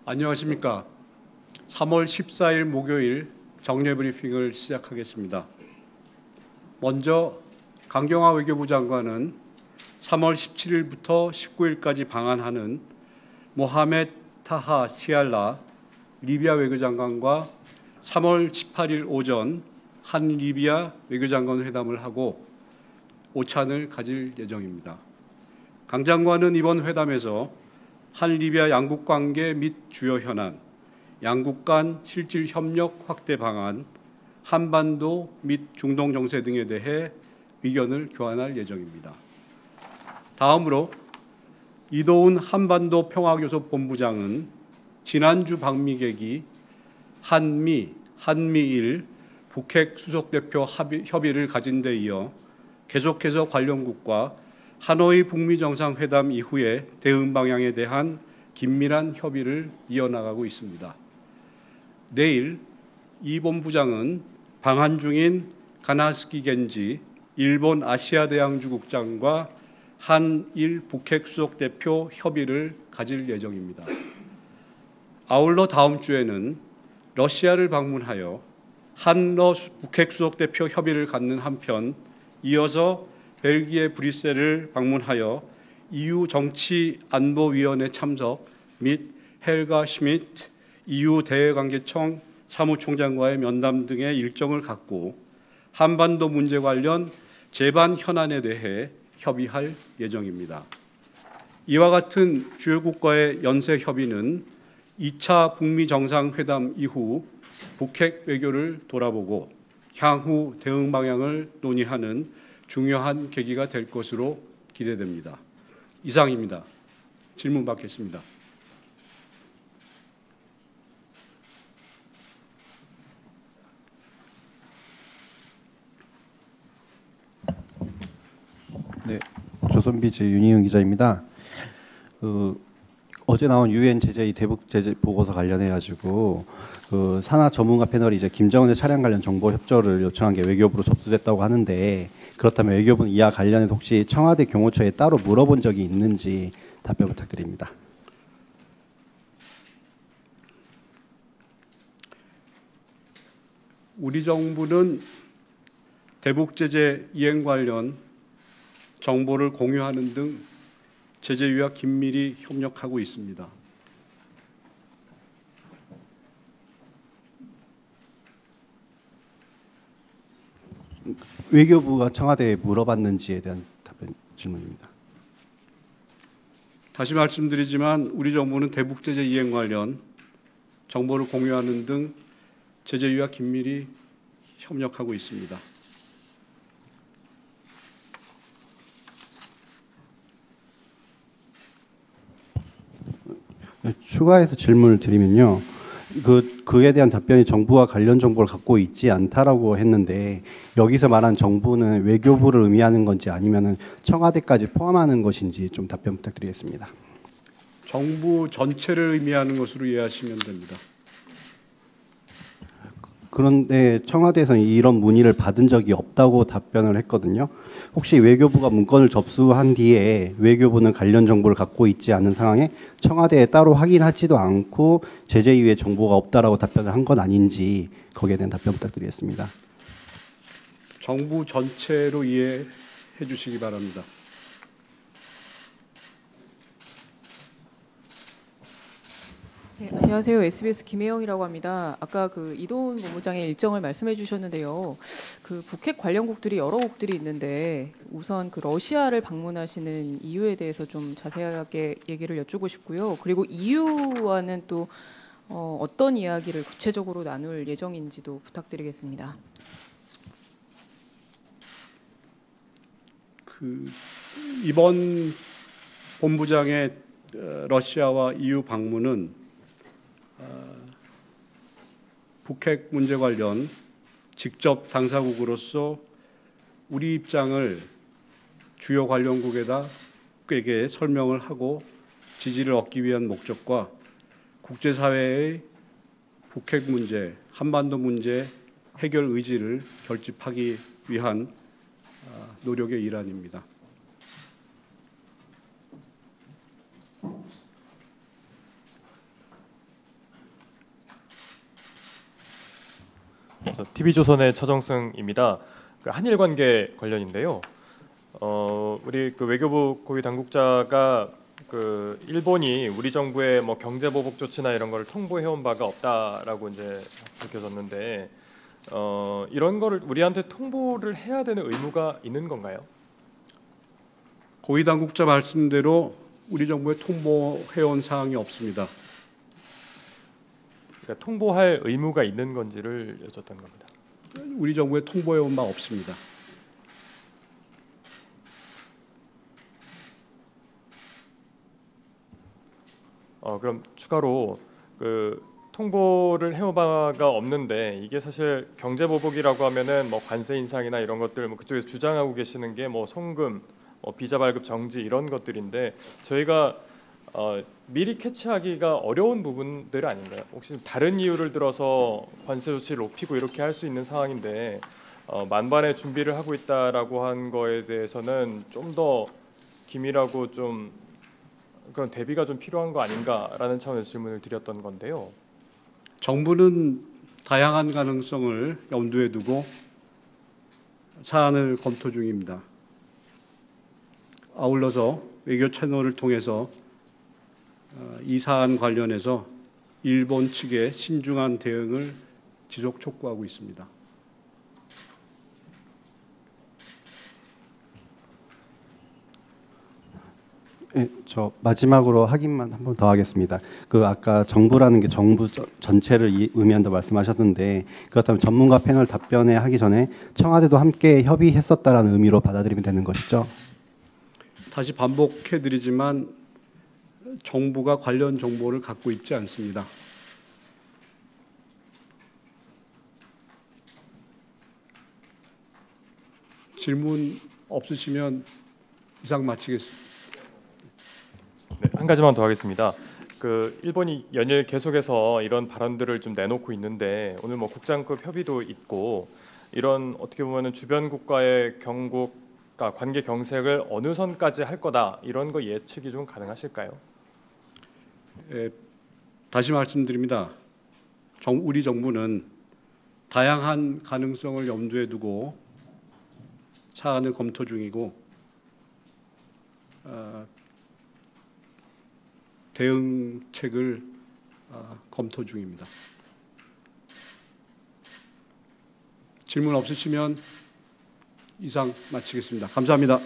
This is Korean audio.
안녕하십니까. 3월 14일 목요일 정례 브리핑을 시작하겠습니다. 먼저 강경화 외교부 장관은 3월 17일부터 19일까지 방한하는 모하메드 타하 시알라 리비아 외교장관과 3월 18일 오전 한 리비아 외교장관 회담을 하고 오찬을 가질 예정입니다. 강 장관은 이번 회담에서 한 리비아 양국 관계 및 주요 현안, 양국 간 실질 협력 확대 방안, 한반도 및 중동 정세 등에 대해 의견을 교환할 예정입니다. 다음으로 이도훈 한반도 평화교섭 본부장은 지난주 방미 계기 한미일 북핵 수석대표 협의를 가진 데 이어 계속해서 관련국과 하노이 북미 정상회담 이후에 대응 방향에 대한 긴밀한 협의를 이어나가고 있습니다. 내일 이 본부장은 방한 중인 가나스키 겐지 일본 아시아대양주 국장과 한일 북핵 수석대표 협의를 가질 예정입니다. 아울러 다음 주에는 러시아를 방문하여 한러 북핵 수석대표 협의를 갖는 한편 이어서 벨기에 브뤼셀을 방문하여 EU 정치안보위원회 참석 및 헬가 슈미트 EU 대외관계청 사무총장과의 면담 등의 일정을 갖고 한반도 문제 관련 제반 현안에 대해 협의할 예정입니다. 이와 같은 주요 국가의 연쇄 협의는 2차 북미 정상회담 이후 북핵 외교를 돌아보고 향후 대응 방향을 논의하는 중요한 계기가 될 것으로 기대됩니다. 이상입니다. 질문 받겠습니다. 네, 조선비즈 윤희윤 기자입니다. 어제 나온 유엔 제재 대북 제재 보고서 관련해 가지고 산하 전문가 패널이 이제 김정은의 차량 관련 정보 협조를 요청한 게 외교부로 접수됐다고 하는데 그렇다면 외교부는 이와 관련해서 혹시 청와대 경호처에 따로 물어본 적이 있는지 답변 부탁드립니다. 우리 정부는 대북 제재 이행 관련 정보를 공유하는 등 제재위와 긴밀히 협력하고 있습니다. 외교부가 청와대에 물어봤는지에 대한 답변 질문입니다. 다시 말씀드리지만 우리 정부는 대북 제재 이행 관련 정보를 공유하는 등 제재위와 긴밀히 협력하고 있습니다. 추가해서 질문을 드리면요. 그에 대한 답변이 정부와 관련 정보를 갖고 있지 않다라고 했는데 여기서 말한 정부는 외교부를 의미하는 건지 아니면은 청와대까지 포함하는 것인지 좀 답변 부탁드리겠습니다. 정부 전체를 의미하는 것으로 이해하시면 됩니다. 그런데 청와대에서는 이런 문의를 받은 적이 없다고 답변을 했거든요. 혹시 외교부가 문건을 접수한 뒤에 외교부는 관련 정보를 갖고 있지 않은 상황에 청와대에 따로 확인하지도 않고 제재 이후에 정보가 없다라고 답변을 한 건 아닌지 거기에 대한 답변 부탁드리겠습니다. 정부 전체로 이해해 주시기 바랍니다. 네, 안녕하세요. SBS 김혜영이라고 합니다. 아까 이도훈 본부장의 일정을 말씀해 주셨는데요. 북핵 관련국들이 여러 국들이 있는데 우선 러시아를 방문하시는 이유에 대해서 좀 자세하게 얘기를 여쭈고 싶고요. 그리고 EU와는 또 어떤 이야기를 구체적으로 나눌 예정인지도 부탁드리겠습니다. 이번 본부장의 러시아와 EU 방문은 북핵 문제 관련 직접 당사국으로서 우리 입장을 주요 관련국에게 설명을 하고 지지를 얻기 위한 목적과 국제사회의 북핵 문제, 한반도 문제 해결 의지를 결집하기 위한 노력의 일환입니다. TV조선의 차정승입니다. 그 한일 관계 관련인데요. 우리 그 외교부 고위 당국자가 그 일본이 우리 정부의 뭐 경제 보복 조치나 이런 거를 통보해온 바가 없다라고 이제 밝혀졌는데 이런 거를 우리한테 통보를 해야 되는 의무가 있는 건가요? 고위 당국자 말씀대로 우리 정부에 통보해온 사항이 없습니다. 그러니까 통보할 의무가 있는 건지를 여쭙던 겁니다. 우리 정부에 통보해온 바 없습니다. 그럼 추가로 그 통보를 해온 바가 없는데 이게 사실 경제 보복이라고 하면은 뭐 관세 인상이나 이런 것들 뭐 그쪽에서 주장하고 계시는 게 뭐 송금, 비자 발급 정지 이런 것들인데 저희가 미리 캐치하기가 어려운 부분들 아닌가요? 혹시 다른 이유를 들어서 관세 조치를 높이고 이렇게 할 수 있는 상황인데 만반의 준비를 하고 있다라고 한 거에 대해서는 좀 더 기밀하고 좀 그런 대비가 좀 필요한 거 아닌가라는 차원에서 질문을 드렸던 건데요. 정부는 다양한 가능성을 염두에 두고 사안을 검토 중입니다. 아울러서 외교 채널을 통해서 이 사안 관련해서 일본 측의 신중한 대응을 지속 촉구하고 있습니다. 네, 저 마지막으로 확인만 한 번 더 하겠습니다. 그 아까 정부라는 게 정부 전체를 의미한다 말씀하셨는데 그렇다면 전문가 패널 답변에 하기 전에 청와대도 함께 협의했었다라는 의미로 받아들이면 되는 것이죠? 다시 반복해드리지만 정부가 관련 정보를 갖고 있지 않습니다. 질문 없으시면 이상 마치겠습니다. 네, 한 가지만 더 하겠습니다. 그 일본이 연일 계속해서 이런 발언들을 좀 내놓고 있는데 오늘 뭐 국장급 협의도 있고 이런 어떻게 보면은 주변 국가의 경고가 관계 경색을 어느 선까지 할 거다 이런 거 예측이 좀 가능하실까요? 다시 말씀드립니다. 우리 정부는 다양한 가능성을 염두에 두고 사안을 검토 중이고 대응책을 검토 중입니다. 질문 없으시면 이상 마치겠습니다. 감사합니다.